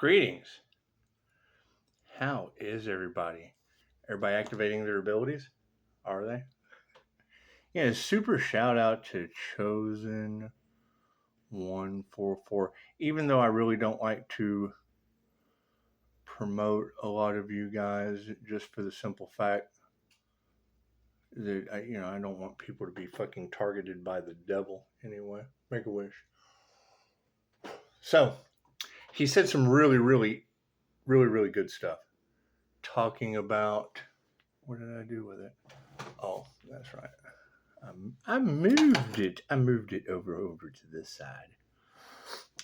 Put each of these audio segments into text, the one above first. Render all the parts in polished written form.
Greetings. How is everybody? Everybody activating their abilities? Are they? Yeah, super shout out to Chosen 144. Even though I really don't like to promote a lot of you guys, just for the simple fact that I don't want people to be fucking targeted by the devil anyway. Make a wish. So he said some really good stuff. Talking about, what did I do with it? Oh, that's right. I moved it. I moved it over to this side.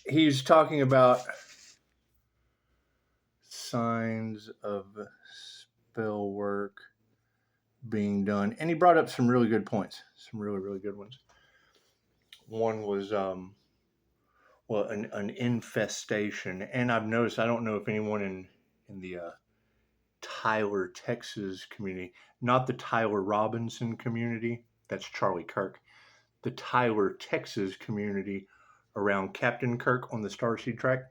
He's talking about signs of spell work being done, and he brought up some really good points. Some really good ones. One was an infestation, and I've noticed. I don't know if anyone in the Tyler, Texas community, not the Tyler Robinson community. That's Charlie Kirk. The Tyler, Texas community around Captain Kirk on the Starseed track.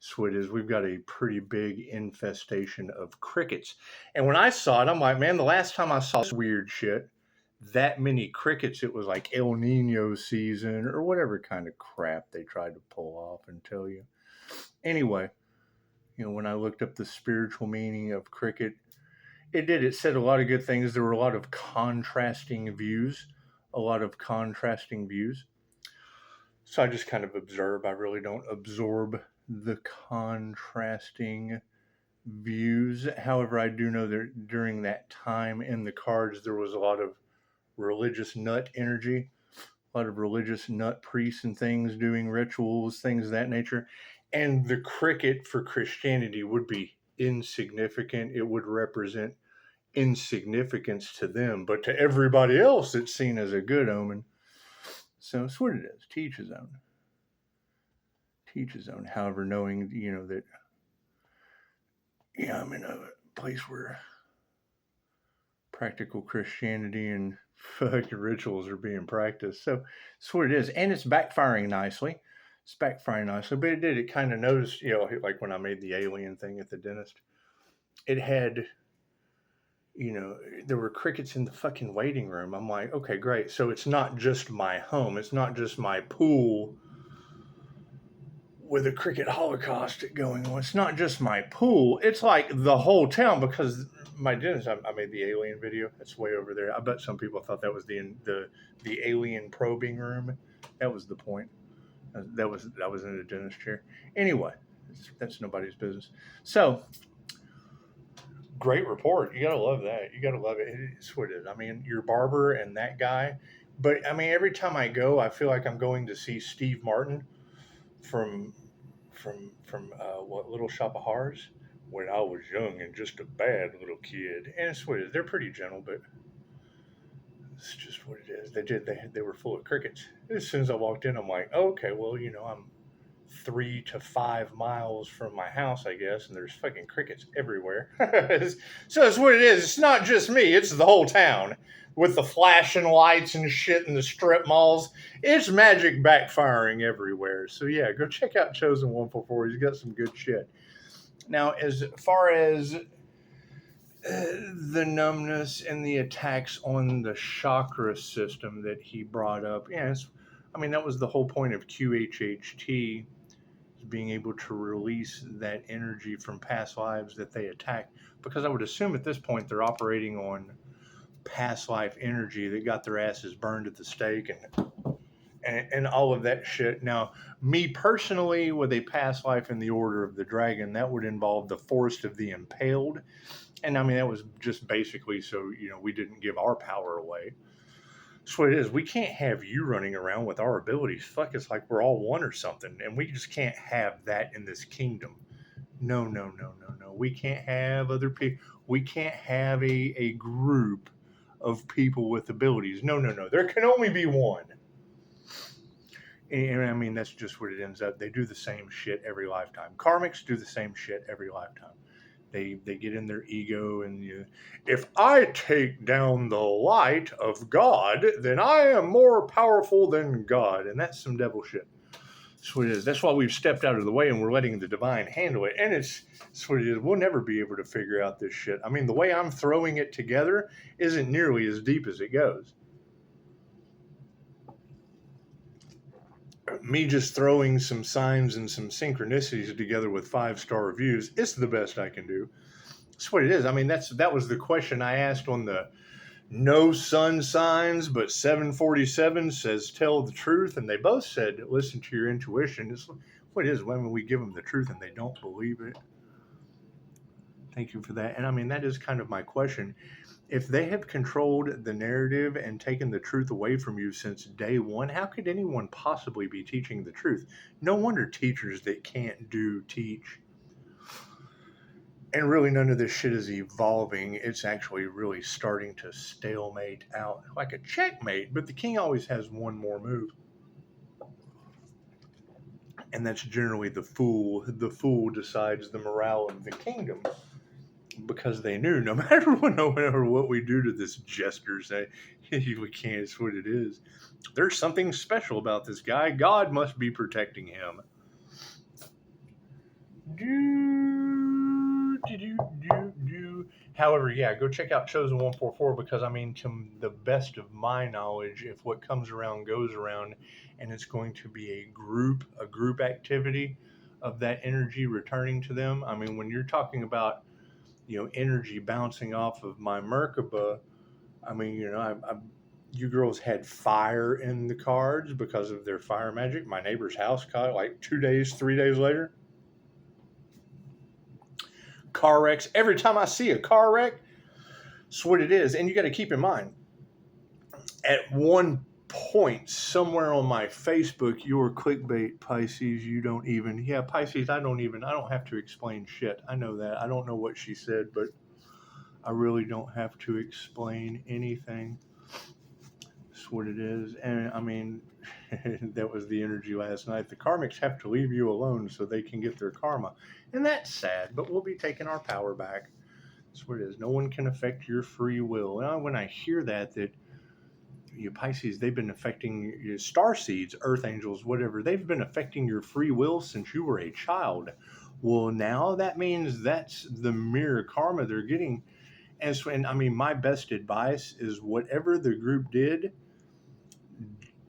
So it is. We've got a pretty big infestation of crickets. And when I saw it, I'm like, man, the last time I saw this weird shit, that many crickets, it was like El Nino season or whatever kind of crap they tried to pull off and tell you. Anyway, when I looked up the spiritual meaning of cricket, it said a lot of good things. There were a lot of contrasting views. So I just kind of observe. I really don't absorb the contrasting views. However, I do know that during that time in the cards, there was a lot of religious nut energy, a lot of religious nut priests and things doing rituals, things of that nature. And the cricket for Christianity would be insignificant. It would represent insignificance to them, but to everybody else, it's seen as a good omen. So that's what it is. Teach his own. However, knowing, that, I'm in a place where practical Christianity and fucking rituals are being practiced. So that's what it is. And it's backfiring nicely. But it kind of noticed, like when I made the alien thing at the dentist, it had, there were crickets in the fucking waiting room. I'm like, okay, great. So it's not just my home. It's not just my pool with a cricket holocaust going on. It's not just my pool. It's like the whole town, because my dentist, I made the alien video. It's way over there. I bet some people thought that was the alien probing room. That was the point. That was in a dentist chair. Anyway, that's nobody's business. So, great report. You gotta love that. You gotta love it. It's what it is. I mean, your barber and that guy. But I mean, every time I go, I feel like I'm going to see Steve Martin from what, Little Shop of Horrors, when I was young and just a bad little kid. And it's what it is. They're pretty gentle, but it's just what it is. They were full of crickets. As soon as I walked in, I'm like, okay, well, I'm 3 to 5 miles from my house, I guess, and there's fucking crickets everywhere. So that's what it is. It's not just me, it's the whole town. With the flashing lights and shit in the strip malls, it's magic backfiring everywhere. So yeah, go check out Chosen 144. He's got some good shit. Now, as far as the numbness and the attacks on the chakra system that he brought up, that was the whole point of QHHT, being able to release that energy from past lives that they attack. Because I would assume at this point they're operating on past life energy that got their asses burned at the stake and all of that shit. Now, me personally, with a past life in the Order of the Dragon, that would involve the Forest of the Impaled. And I mean, that was just basically so, we didn't give our power away. So it is. We can't have you running around with our abilities. Fuck, it's like we're all one or something. And we just can't have that in this kingdom. No. We can't have other people. We can't have a group of people with abilities. No. There can only be one. And I mean, that's just what it ends up. They do the same shit every lifetime. Karmics do the same shit every lifetime. They get in their ego and if I take down the light of God, then I am more powerful than God. And that's some devil shit. That's what it is. That's why we've stepped out of the way and we're letting the divine handle it. And it's what it is. We'll never be able to figure out this shit. I mean, the way I'm throwing it together isn't nearly as deep as it goes. Me just throwing some signs and some synchronicities together with 5-star reviews, it's the best I can do. That's what it is. I mean, that was the question I asked on the no sun signs, but 747 says tell the truth, and they both said listen to your intuition. It's what it is when we give them the truth and they don't believe it. Thank you for that. And I mean, that is kind of my question. If they have controlled the narrative and taken the truth away from you since day one, how could anyone possibly be teaching the truth? No wonder teachers that can't do teach. And really, none of this shit is evolving. It's actually really starting to stalemate out like a checkmate. But the king always has one more move. And that's generally the fool. The fool decides the morale of the kingdom. Because they knew no matter what we do to this jester, we can't. It's what it is. There's something special about this guy. God must be protecting him. However, yeah, go check out Chosen 144 because, I mean, to the best of my knowledge, if what comes around goes around, and it's going to be a group activity of that energy returning to them. I mean, when you're talking about, energy bouncing off of my Merkaba, I mean, you girls had fire in the cards because of their fire magic. My neighbor's house caught it like 3 days later. Car wrecks. Every time I see a car wreck, that's what it is. And you got to keep in mind, at one point, somewhere on my Facebook, your clickbait, Pisces, Pisces, I don't have to explain shit. I know that. I don't know what she said, but I really don't have to explain anything. That's what it is. And I mean, that was the energy last night. The karmics have to leave you alone so they can get their karma. And that's sad, but we'll be taking our power back. That's what it is. No one can affect your free will. And when I hear that you Pisces, they've been affecting your star seeds, earth angels, whatever. They've been affecting your free will since you were a child. Well, now that means that's the mirror karma they're getting. And I mean, my best advice is whatever the group did,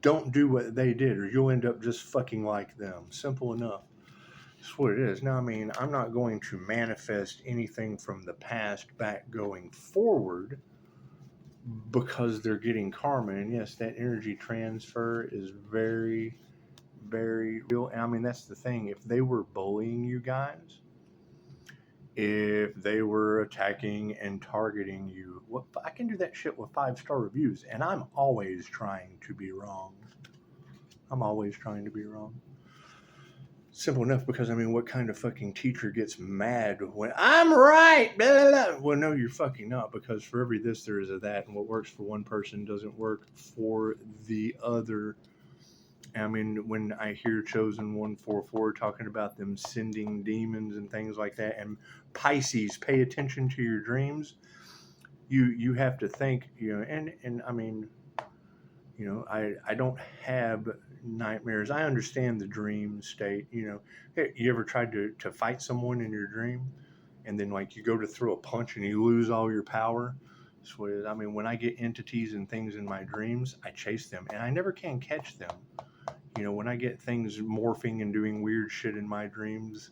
don't do what they did or you'll end up just fucking like them. Simple enough. That's what it is. Now, I mean, I'm not going to manifest anything from the past back going forward because they're getting karma. And yes, that energy transfer is very, very real. And I mean, that's the thing. If they were bullying you guys, if they were attacking and targeting you, I can do that shit with 5-star reviews. And I'm always trying to be wrong. Simple enough because, I mean, what kind of fucking teacher gets mad when I'm right? Blah, blah, blah. Well, no, you're fucking not, because for every this, there is a that, and what works for one person doesn't work for the other. I mean, when I hear Chosen 144 talking about them sending demons and things like that, and Pisces, pay attention to your dreams, you have to think, and I mean, I don't have nightmares. I understand the dream state. You ever tried to fight someone in your dream and then like you go to throw a punch and you lose all your power? That's what it is. I mean, when I get entities and things in my dreams, I chase them and I never can catch them. When I get things morphing and doing weird shit in my dreams,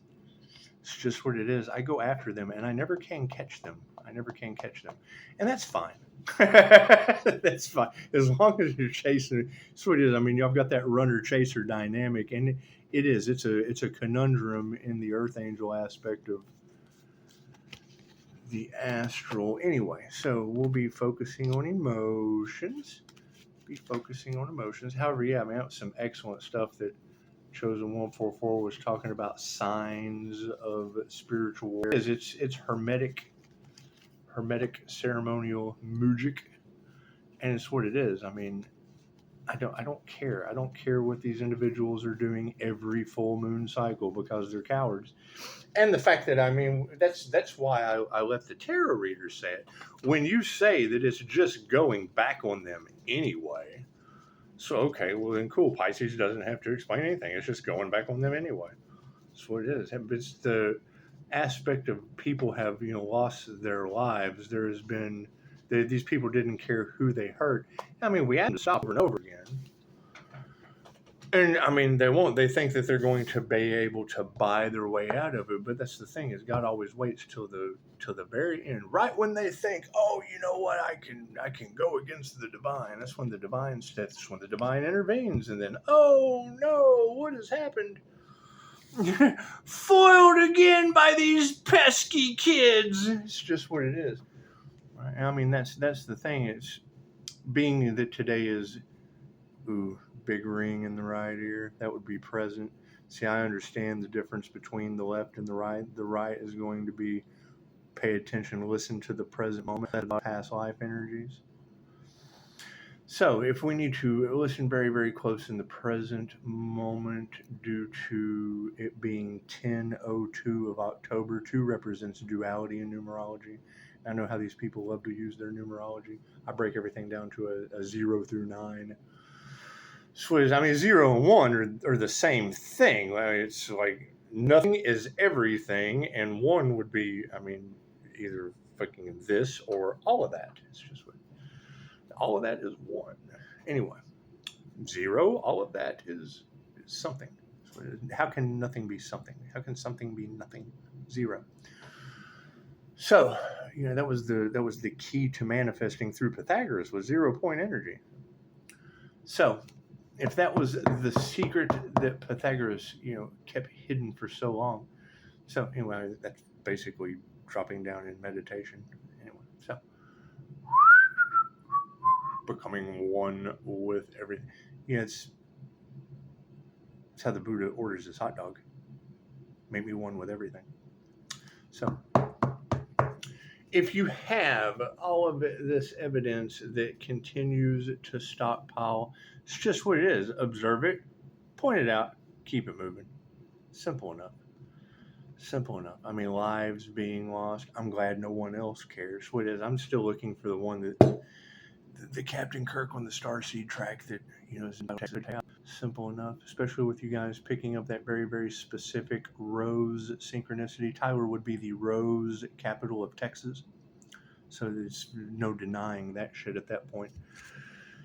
it's just what it is. I go after them and I never can catch them. And that's fine. That's fine. As long as you're chasing, that's what it is. I mean, y'all got that runner-chaser dynamic, and it is. It's a conundrum in the Earth Angel aspect of the astral. Anyway, so we'll be focusing on emotions. However, yeah, I mean, that was some excellent stuff that Chosen 144 was talking about, signs of spiritual war. It's hermetic ceremonial music, and it's what it is. I mean, I don't care. I don't care what these individuals are doing every full moon cycle because they're cowards. And the fact that, I mean, that's why I let the tarot readers say it. When you say that it's just going back on them anyway, So, okay, well then cool. Pisces doesn't have to explain anything. It's just going back on them anyway. That's what it is. It's the aspect of people have, lost their lives. There has been, these people didn't care who they hurt. I mean, we had to stop over and over again. And I mean, they won't. They think that they're going to be able to buy their way out of it. But that's the thing, is God always waits till the very end, right when they think, oh, you know what, I can go against the divine. That's when the divine steps. That's when the divine intervenes, and then, oh no, what has happened? Foiled again by these pesky kids. It's just what it is. I mean, that's the thing. It's being that today is, ooh, big ring in the right ear. That would be present. See, I understand the difference between the left and the right. The right is going to be pay attention, listen to the present moment, about past life energies. So, if we need to listen very, very close in the present moment, due to it being 10:02 of October, 2 represents duality in numerology. I know how these people love to use their numerology. I break everything down to a 0 through 9. So, I mean, 0 and 1 are the same thing. It's like nothing is everything, and 1 would be, I mean, either fucking this or all of that. It's just what. All of that is 1. Anyway, 0, all of that is something. How can nothing be something? How can something be nothing? 0. So, that was the key to manifesting through Pythagoras, was 0-point energy. So, if that was the secret that Pythagoras, kept hidden for so long. So anyway, that's basically dropping down in meditation. Anyway, so becoming one with everything. It's how the Buddha orders his hot dog. Make me one with everything. So if you have all of this evidence that continues to stockpile, it's just what it is. Observe it, point it out, keep it moving. Simple enough. Simple enough. I mean, lives being lost. I'm glad no one else cares. What it is, I'm still looking for the one that the Captain Kirk on the Starseed track that, is in Texas. Simple enough, especially with you guys picking up that very, very specific rose synchronicity. Tyler would be the rose capital of Texas. So there's no denying that shit at that point.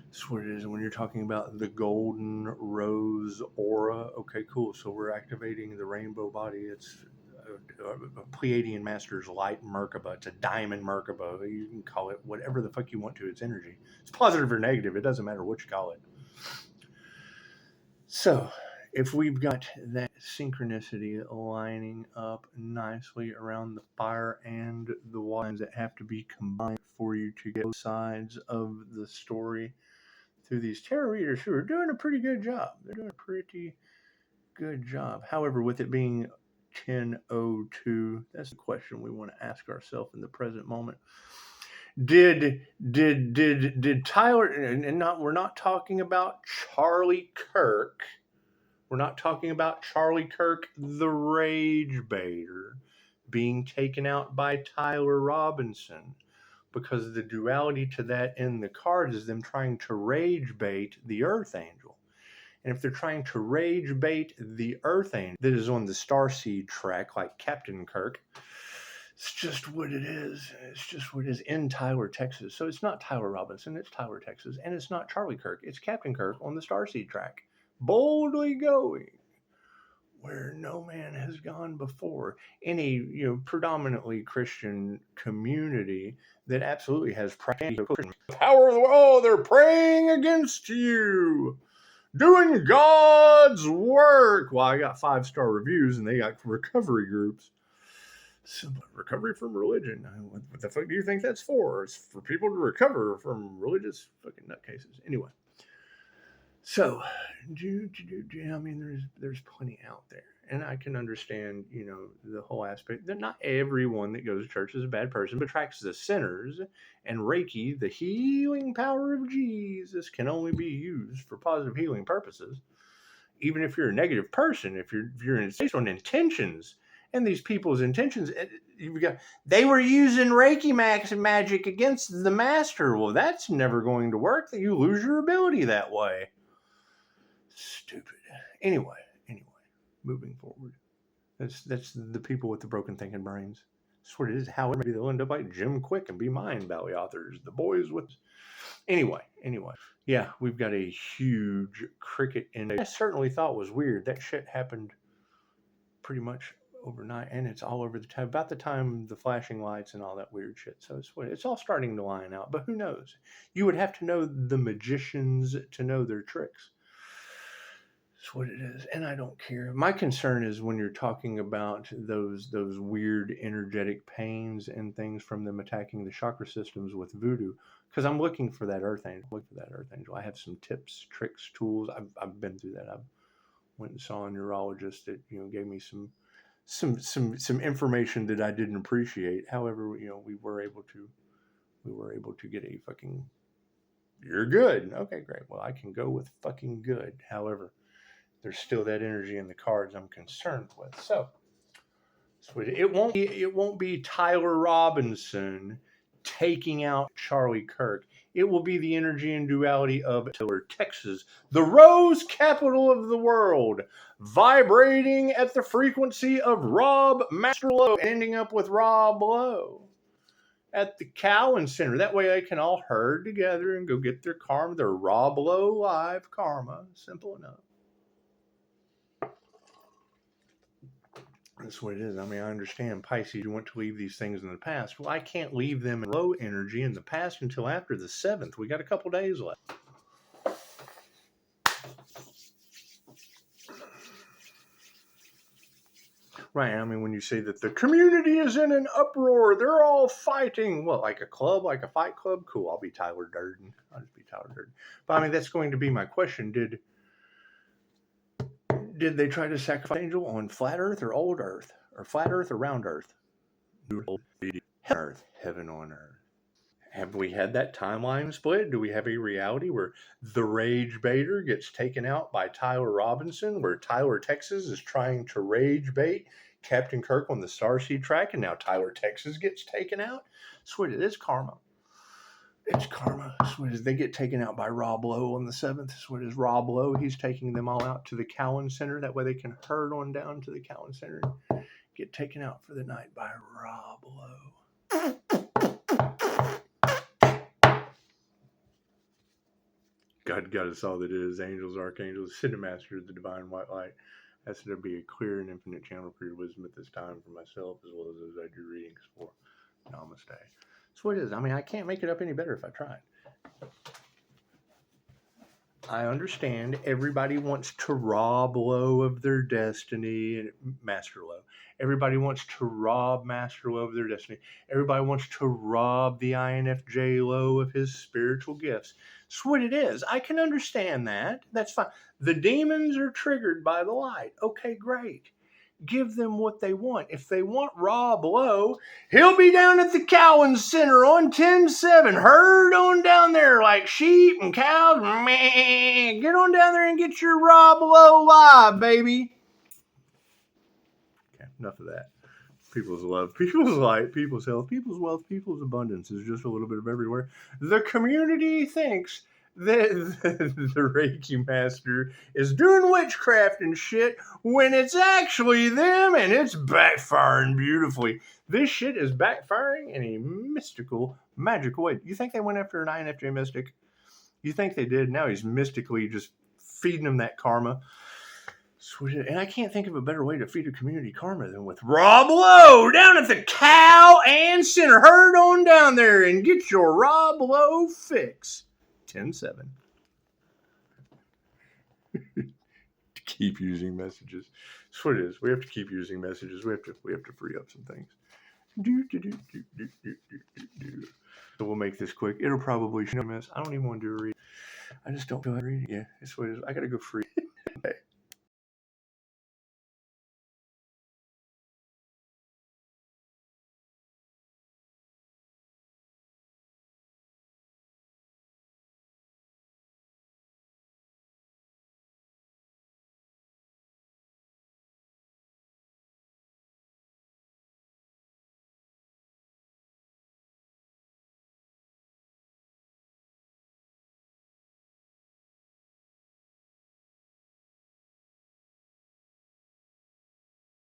That's what it is. And when you're talking about the golden rose aura, okay, cool. So we're activating the rainbow body. It's a Pleiadian Master's light Merkaba. It's a diamond Merkaba. You can call it whatever the fuck you want to. It's energy. It's positive or negative. It doesn't matter what you call it. So if we've got that synchronicity lining up nicely around the fire and the lines that have to be combined for you to get both sides of the story through these tarot readers who are doing a pretty good job. They're doing a pretty good job. However, with it being 10:02, that's the question we want to ask ourselves in the present moment. Did Tyler, and we're not talking about Charlie Kirk. We're not talking about Charlie Kirk, the rage baiter, being taken out by Tyler Robinson, because the duality to that in the card is them trying to rage bait the Earth Angel. And if they're trying to rage bait the Earth Angel that is on the Starseed track, like Captain Kirk, it's just what it is. It's just what it is in Tyler, Texas. So it's not Tyler Robinson, it's Tyler, Texas. And it's not Charlie Kirk, it's Captain Kirk on the Starseed track. Boldly going where no man has gone before. Any, predominantly Christian community that absolutely has power of the world. They're praying against you, doing God's work. Well, I got 5-star reviews and they got recovery groups. Simple recovery from religion. What the fuck do you think that's for? It's for people to recover from religious fucking nutcases. Anyway. So, I mean, there's plenty out there. And I can understand, the whole aspect that not everyone that goes to church is a bad person, but attracts the sinners. And Reiki, the healing power of Jesus, can only be used for positive healing purposes. Even if you're a negative person, if you're based on intentions, and these people's intentions, they were using Reiki magic against the master. Well, that's never going to work. You lose your ability that way. Stupid. Anyway, moving forward. That's the people with the broken thinking brains. That's what it is. However, maybe they'll end up like Jim Quick and be Mind Valley authors. The boys with. Anyway. Yeah, we've got a huge cricket index. I certainly thought was weird. That shit happened pretty much overnight, and it's all over the time. About the time the flashing lights and all that weird shit. So it's all starting to line out. But who knows? You would have to know the magicians to know their tricks. That's what it is, and I don't care. My concern is when you're talking about those weird energetic pains and things from them attacking the chakra systems with voodoo, because I'm looking for that earth angel. I have some tips, tricks, tools. I've been through that. I went and saw a neurologist that gave me some information that I didn't appreciate. However, we were able to get a fucking, you're good. Okay, great. Well, I can go with fucking good. However, there's still that energy in the cards I'm concerned with. So it won't be Tyler Robinson taking out Charlie Kirk. It will be the energy and duality of Texas, the rose capital of the world, vibrating at the frequency of Rob Master Low, ending up with Rob Lowe at the Cowan Center. That way they can all herd together and go get their karma, their Rob Lowe live karma. Simple enough. That's what it is. I mean, I understand Pisces, you want to leave these things in the past. Well, I can't leave them in low energy in the past until after the 7th. We got a couple days left. Right. I mean, when you say that the community is in an uproar, they're all fighting. Well, like a club, like a fight club? Cool. I'll be Tyler Durden. I'll just be Tyler Durden. But I mean, that's going to be my question. Did they try to sacrifice Angel on flat Earth or old Earth? Or flat Earth or round Earth? Earth, heaven on earth. Have we had that timeline split? Do we have a reality where the Rage Baiter gets taken out by Tyler Robinson, where Tyler, Texas is trying to rage bait Captain Kirk on the Starseed track, and now Tyler, Texas gets taken out? Sweet, it is karma. It's karma. Sweet as they get taken out by Rob Lowe on the 7th. Sweet as Rob Lowe, he's taking them all out to the Cowan Center. That way they can herd on down to the Cowan Center and get taken out for the night by Rob Lowe. God got us all that is, angels, archangels, Cinemaster, the divine white light. That's going to be a clear and infinite channel for your wisdom at this time for myself, as well as those I do readings for. Namaste. That's what it is. I mean, I can't make it up any better if I tried. I understand everybody wants to rob Lowe of their destiny, and Master Lowe. Everybody wants to rob Master Lowe of their destiny. Everybody wants to rob the INFJ Lowe of his spiritual gifts. That's what it is. I can understand that. That's fine. The demons are triggered by the light. Okay, great. Give them what they want. If they want Rob Lowe, he'll be down at the Cowan Center on 10-7. Herd on down there like sheep and cows. Meh. Get on down there and get your Rob Lowe live, baby. Okay, enough of that. People's love, people's light, people's health, people's wealth, people's abundance is just a little bit of everywhere. The community thinks that the Reiki master is doing witchcraft and shit when it's actually them, and it's backfiring beautifully. This shit is backfiring in a mystical, magical way. You think they went after an INFJ mystic? You think they did? Now he's mystically just feeding them that karma. And I can't think of a better way to feed a community karma than with Rob Lowe down at the Cowan Center. Herd on down there and get your Rob Lowe fix. 10-7. To keep using messages. That's what it is. We have to keep using messages. We have to free up some things. So we'll make this quick. It'll probably show a mess. I don't even want to do a read. I just don't feel like reading. Yeah, that's what it is. I gotta go free.